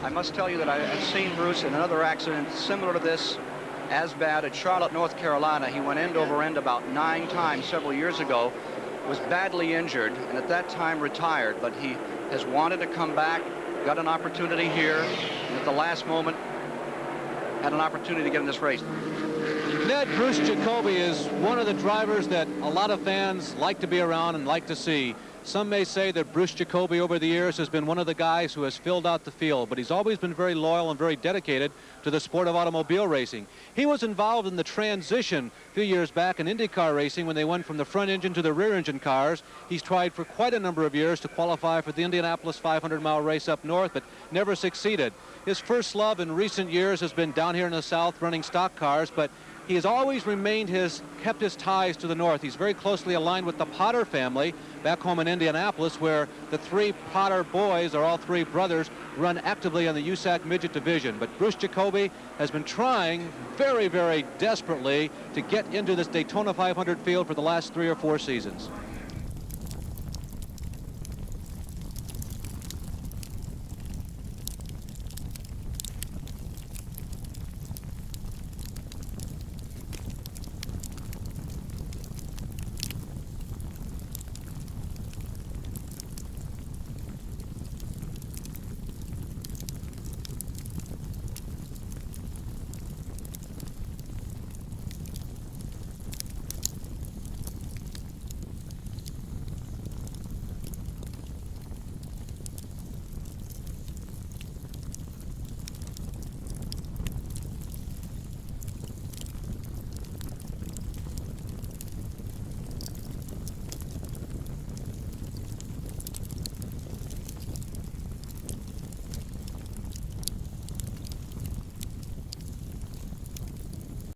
I must tell you that I have seen Bruce in another accident similar to this, as bad, at Charlotte, North Carolina. He went end over end about 9 times several years ago, was badly injured, and at that time retired. But he has wanted to come back, got an opportunity here, and at the last moment had an opportunity to get in this race. Ned, Bruce Jacobi is one of the drivers that a lot of fans like to be around and like to see. Some may say that Bruce Jacobi over the years has been one of the guys who has filled out the field, but he's always been very loyal and very dedicated to the sport of automobile racing. He was involved in the transition a few years back in IndyCar racing when they went from the front engine to the rear engine cars. He's tried for quite a number of years to qualify for the Indianapolis 500-mile race up north, but never succeeded. His first love in recent years has been down here in the south running stock cars, but he has always kept his ties to the north. He's very closely aligned with the Potter family back home in Indianapolis, where the 3 Potter boys, or all 3 brothers, run actively on the USAC midget division. But Bruce Jacobi has been trying very, very desperately to get into this Daytona 500 field for the last 3 or 4 seasons.